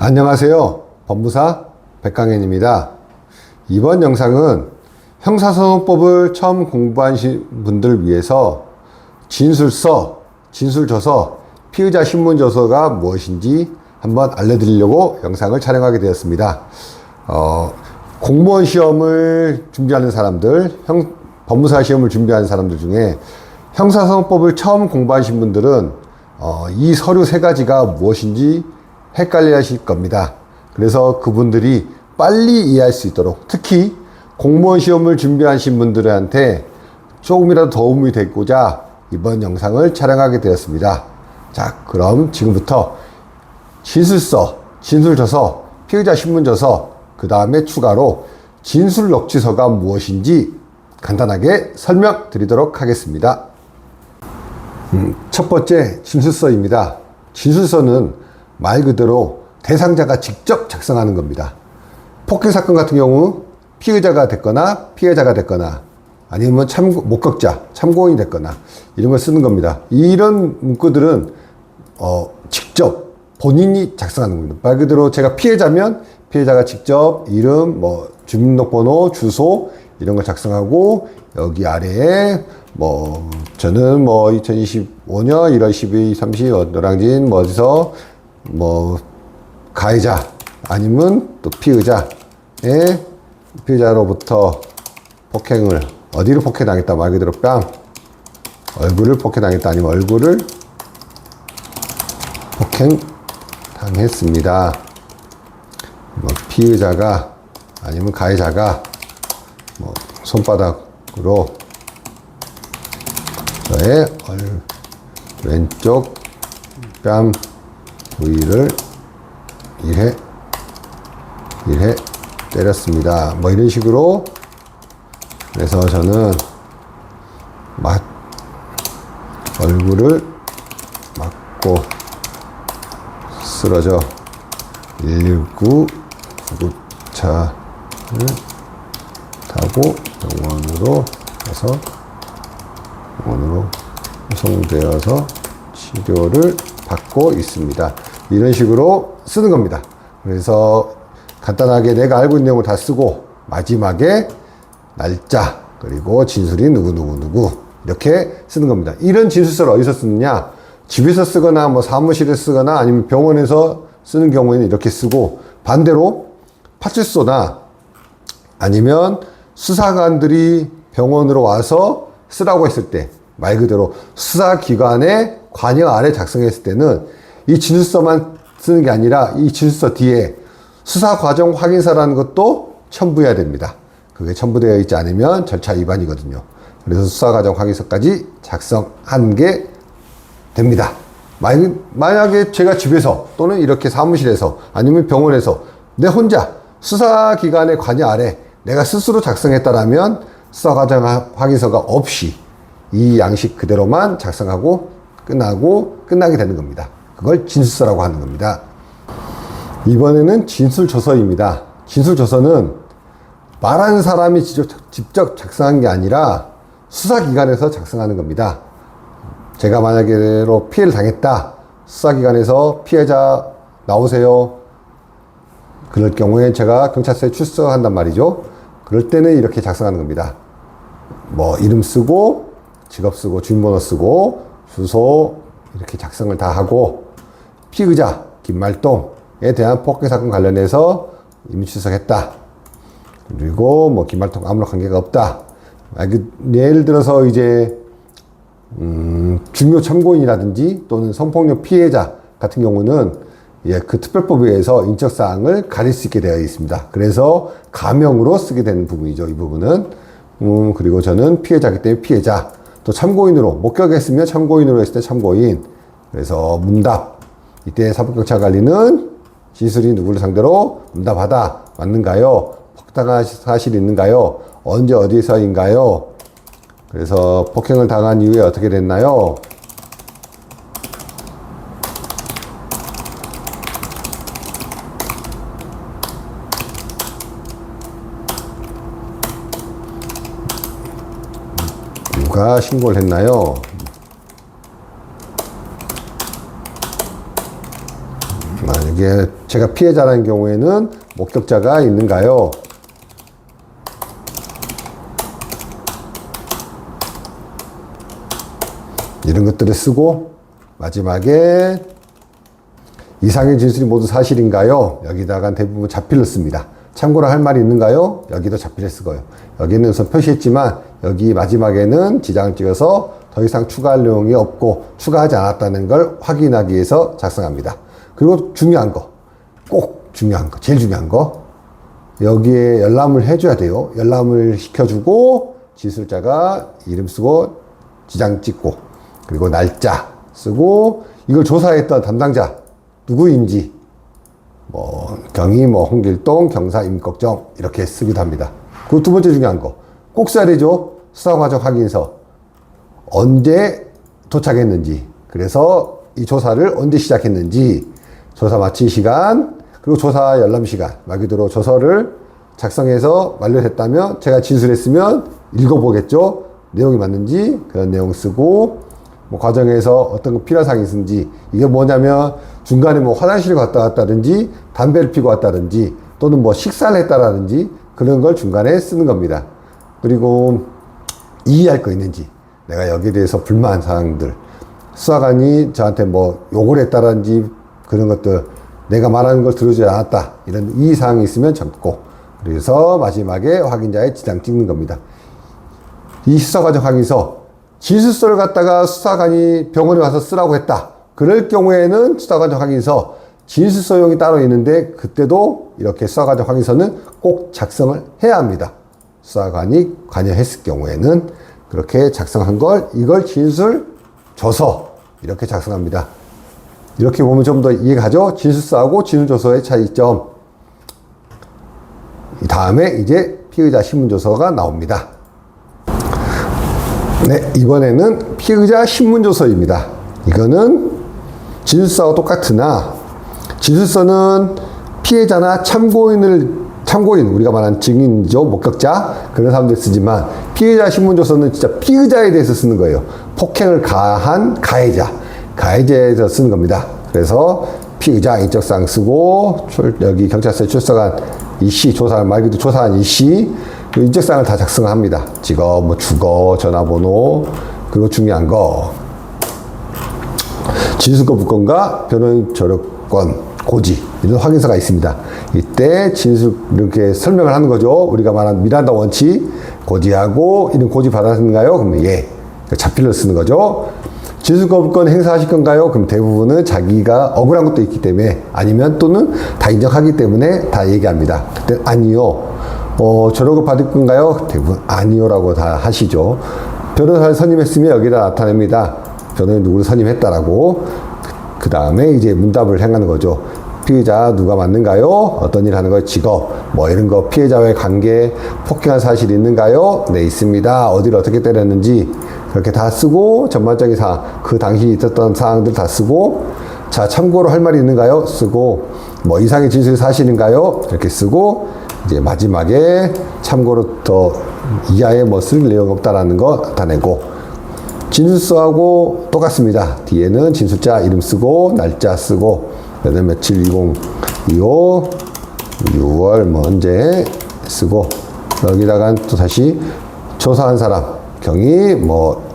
안녕하세요. 법무사 백강현입니다. 이번 영상은 형사소송법을 처음 공부하신 분들 위해서 진술서, 진술조서, 피의자 신문조서가 무엇인지 한번 알려드리려고 영상을 촬영하게 되었습니다. 공무원 시험을 준비하는 사람들, 법무사 시험을 준비하는 사람들 중에 형사소송법을 처음 공부하신 분들은 이 서류 세 가지가 무엇인지 헷갈려 하실 겁니다. 그래서 그분들이 빨리 이해할 수 있도록, 특히 공무원 시험을 준비하신 분들한테 조금이라도 도움이 되고자 이번 영상을 촬영하게 되었습니다. 자, 그럼 지금부터 진술서, 진술조서, 피의자 신문조서, 그 다음에 추가로 진술녹지서가 무엇인지 간단하게 설명드리도록 하겠습니다. 첫 번째, 진술서입니다. 진술서는 말 그대로 대상자가 직접 작성하는 겁니다. 폭행 사건 같은 경우 피의자가 됐거나 피해자가 됐거나 아니면 목격자, 참고인이 됐거나 이런 걸 쓰는 겁니다. 이런 문구들은 직접 본인이 작성하는 겁니다. 말 그대로 제가 피해자면 피해자가 직접 이름, 주민등록번호, 주소 이런 걸 작성하고 여기 아래에 저는 2025년 1월 12일 30일 노량진 어디서 가해자 아니면 또 피의자로부터 폭행을 어디를 폭행당했다 말 그대로 뺨 얼굴을 폭행당했다 아니면 얼굴을 폭행당했습니다. 피의자가 아니면 가해자가 손바닥으로 저의 왼쪽 뺨 부위를 1회 때렸습니다. 이런 식으로. 그래서 저는 얼굴을 맞고 쓰러져 119 구급차를 타고 병원으로 가서 병원으로 후송되어서 치료를 받고 있습니다. 이런 식으로 쓰는 겁니다. 그래서 간단하게 내가 알고 있는 내용을 다 쓰고 마지막에 날짜 그리고 진술이 누구누구 이렇게 쓰는 겁니다. 이런 진술서를 어디서 쓰느냐? 집에서 쓰거나 사무실에 쓰거나 아니면 병원에서 쓰는 경우에는 이렇게 쓰고, 반대로 파출소나 아니면 수사관들이 병원으로 와서 쓰라고 했을 때 말 그대로 수사기관의 관여 아래 작성했을 때는 이 진술서만 쓰는 게 아니라 이 진술서 뒤에 수사과정 확인서라는 것도 첨부해야 됩니다. 그게 첨부되어 있지 않으면 절차 위반이거든요. 그래서 수사과정 확인서까지 작성한 게 됩니다. 만약에 제가 집에서 또는 이렇게 사무실에서 아니면 병원에서 내 혼자 수사기관의 관여 아래 내가 스스로 작성했다라면 수사과정 확인서가 없이 이 양식 그대로만 작성하고 끝나게 되는 겁니다. 그걸 진술서라고 하는 겁니다. 이번에는 진술조서입니다. 진술조서는 말하는 사람이 직접 작성한 게 아니라 수사기관에서 작성하는 겁니다. 제가 만약에로 피해를 당했다. 수사기관에서 피해자 나오세요. 그럴 경우에 제가 경찰서에 출석한단 말이죠. 그럴 때는 이렇게 작성하는 겁니다. 이름 쓰고 직업 쓰고 주민번호 쓰고 주소 이렇게 작성을 다 하고, 피의자 김말동에 대한 폭행사건 관련해서 이미 출석했다. 그리고 김말동 아무런 관계가 없다. 예를 들어서 이제 중요 참고인이라든지 또는 성폭력 피해자 같은 경우는 그 특별법에 의해서 인적사항을 가릴 수 있게 되어 있습니다. 그래서 가명으로 쓰게 되는 부분이죠. 이 부분은. 그리고 저는 피해자이기 때문에 피해자. 또 참고인으로, 목격했으면 참고인으로 했을 때 참고인. 그래서 문답. 이때 사법경찰관리는 진술이 누구를 상대로 문답하다. 맞는가요? 폭행한 사실이 있는가요? 언제 어디서인가요? 그래서 폭행을 당한 이후에 어떻게 됐나요? 누가 신고를 했나요? 만약에 이게 제가 피해자라는 경우에는 목격자가 있는가요? 이런 것들을 쓰고 마지막에 이상의 진술이 모두 사실인가요? 여기다가 대부분 자필을 씁니다. 참고로 할 말이 있는가요? 여기도 자필을 쓰고요. 여기는 우선 표시했지만 여기 마지막에는 지장을 찍어서 더 이상 추가할 내용이 없고 추가하지 않았다는 걸 확인하기 위해서 작성합니다. 그리고 중요한 거, 꼭 중요한 거, 제일 중요한 거, 여기에 열람을 해줘야 돼요. 열람을 시켜주고 진술자가 이름 쓰고 지장 찍고 그리고 날짜 쓰고 이걸 조사했던 담당자 누구인지 경위 홍길동 경사 임꺽정 이렇게 쓰기도 합니다. 그리고 두 번째 중요한 거 꼭 써야 되죠. 수사과정 확인서 언제 도착했는지, 그래서 이 조사를 언제 시작했는지, 조사 마친 시간, 그리고 조사 열람 시간, 말 그대로 조서를 작성해서 완료했다면 제가 진술했으면 읽어보겠죠. 내용이 맞는지 그런 내용 쓰고, 과정에서 어떤 거 필요한 사항이 있는지, 이게 뭐냐면 중간에 화장실을 갔다 왔다든지 담배를 피고 왔다든지 또는 식사를 했다라든지 그런 걸 중간에 쓰는 겁니다. 그리고 이해할 거 있는지, 내가 여기에 대해서 불만한 사항들, 수사관이 저한테 욕을 했다든지 그런 것들, 내가 말하는 걸 들어주지 않았다, 이런 이의사항이 있으면 적고, 그래서 마지막에 확인자의 지장 찍는 겁니다. 이 수사과정 확인서, 진술서를 갖다가 수사관이 병원에 와서 쓰라고 했다, 그럴 경우에는 수사과정 확인서 진술서용이 따로 있는데 그때도 이렇게 수사과정 확인서는 꼭 작성을 해야 합니다. 수사관이 관여했을 경우에는 그렇게 작성한 걸, 이걸 진술조서 이렇게 작성합니다. 이렇게 보면 좀 더 이해가죠? 진술서하고 진술조서의 차이점. 이 다음에 이제 피의자 신문조서가 나옵니다. 네, 이번에는 피의자 신문조서입니다. 이거는 진술서와 똑같으나 진술서는 피해자나 참고인, 우리가 말하는 증인이죠, 목격자, 그런 사람들 쓰지만 피의자 신문조서는 진짜 피의자에 대해서 쓰는 거예요. 폭행을 가한 가해자에 대해서 쓰는 겁니다. 그래서 피의자 인적사항 쓰고 여기 경찰서에 출석한 이씨, 말 그대로 조사한 이씨 그 인적사항을 다 작성합니다. 직업, 주거, 전화번호, 그리고 중요한 거 진술권 부권과 변호인 조력권, 고지, 이런 확인서가 있습니다. 이때 진술 이렇게 설명을 하는 거죠. 우리가 말한 미란다 원칙, 고지하고 이런 고지 받았는가요? 그러면 예, 자필로 쓰는 거죠. 진술권 부권 행사하실 건가요? 그럼 대부분은 자기가 억울한 것도 있기 때문에, 아니면 또는 다 인정하기 때문에 다 얘기합니다. 그때 아니요. 조력을 받을 건가요? 대부분 아니요라고 다 하시죠. 변호사를 선임했으면 여기다 나타냅니다. 변호인 누구를 선임했다라고. 그 다음에 이제 문답을 행하는 거죠. 피의자 누가 맞는가요? 어떤 일 하는 거예요? 직업, 이런 거, 피해자와의 관계, 폭행한 사실이 있는가요? 네, 있습니다. 어디를 어떻게 때렸는지, 그렇게 다 쓰고, 전반적인 사항, 그 당시 있었던 사항들 다 쓰고, 자, 참고로 할 말이 있는가요? 쓰고, 이상의 진술이 사실인가요? 이렇게 쓰고, 이제 마지막에 참고로 더 이하에 쓸 내용 없다라는 거 나타내고, 진술서하고 똑같습니다. 뒤에는 진술자 이름 쓰고, 날짜 쓰고, 그다음에 며칠 2025 6월 언제 쓰고, 여기다가 또 다시 조사한 사람, 경위,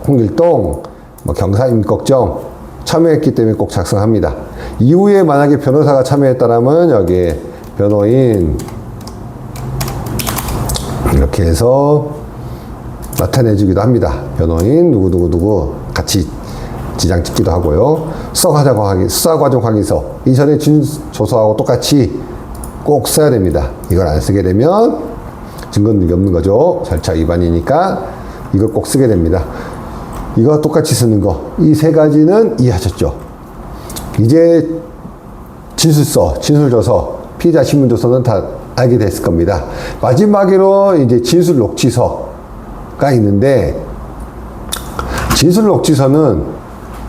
홍길동, 경사 임꺽정 참여했기 때문에 꼭 작성합니다. 이후에 만약에 변호사가 참여했다라면 여기에 변호인 이렇게 해서 나타내주기도 합니다. 변호인 누구 같이 지장 찍기도 하고요. 수사과정 확인서 이전에 진술조서하고 똑같이 꼭 써야 됩니다. 이걸 안 쓰게 되면 증거능력이 없는 거죠. 절차 위반이니까 이걸 꼭 쓰게 됩니다. 이거 똑같이 쓰는 거, 이 세 가지는 이해하셨죠? 이제 진술서, 진술조서, 피의자 신문조서는 다 알게 됐을 겁니다. 마지막으로 이제 진술 녹취서가 있는데, 진술 녹취서는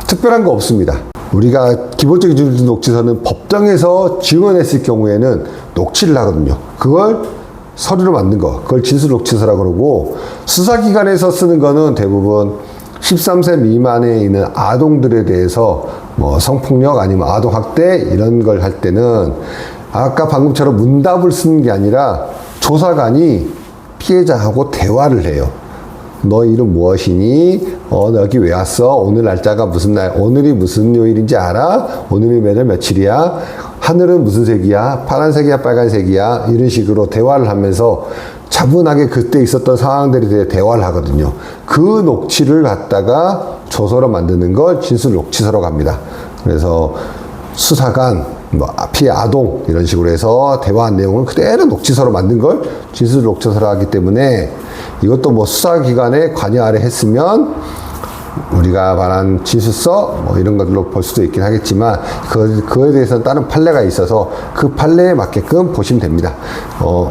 특별한 거 없습니다. 우리가 기본적인 진술 녹취서는 법정에서 증언했을 경우에는 녹취를 하거든요. 그걸 서류로 만든 거, 그걸 진술 녹취서라고 그러고, 수사기관에서 쓰는 거는 대부분 13세 미만에 있는 아동들에 대해서 뭐 성폭력 아니면 아동학대 이런 걸 할 때는 아까 방금처럼 문답을 쓰는 게 아니라 조사관이 피해자하고 대화를 해요. 너 이름 무엇이니? 너 여기 왜 왔어? 오늘 날짜가 무슨 날? 오늘이 무슨 요일인지 알아? 오늘이 매달 며칠이야? 하늘은 무슨 색이야? 파란색이야? 빨간색이야? 이런 식으로 대화를 하면서 차분하게 그때 있었던 상황들에 대해 대화를 하거든요. 그 녹취를 갖다가 조서로 만드는 걸 진술 녹취서라고 합니다. 그래서 수사관, 뭐 피해 아동 이런 식으로 해서 대화한 내용을 그대로 녹취서로 만든 걸 진술 녹취서로 하기 때문에 이것도 뭐 수사기관의 관여 아래 했으면 우리가 말한 진술서 뭐 이런 것들로 볼 수도 있긴 하겠지만 그거에 대해서는 다른 판례가 있어서 그 판례에 맞게끔 보시면 됩니다.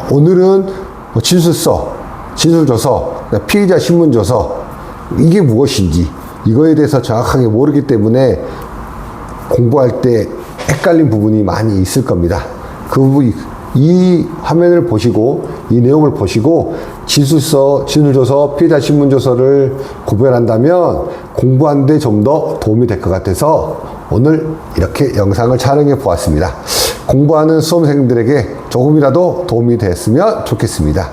오늘은 뭐 진술서, 진술조서, 피의자 신문조서 이게 무엇인지 이거에 대해서 정확하게 모르기 때문에 공부할 때 헷갈린 부분이 많이 있을 겁니다. 이 화면을 보시고 이 내용을 보시고 진술서, 진술조서, 피해자 신문조서를 구별한다면 공부하는데 좀 더 도움이 될 것 같아서 오늘 이렇게 영상을 촬영해 보았습니다. 공부하는 수험생들에게 조금이라도 도움이 됐으면 좋겠습니다.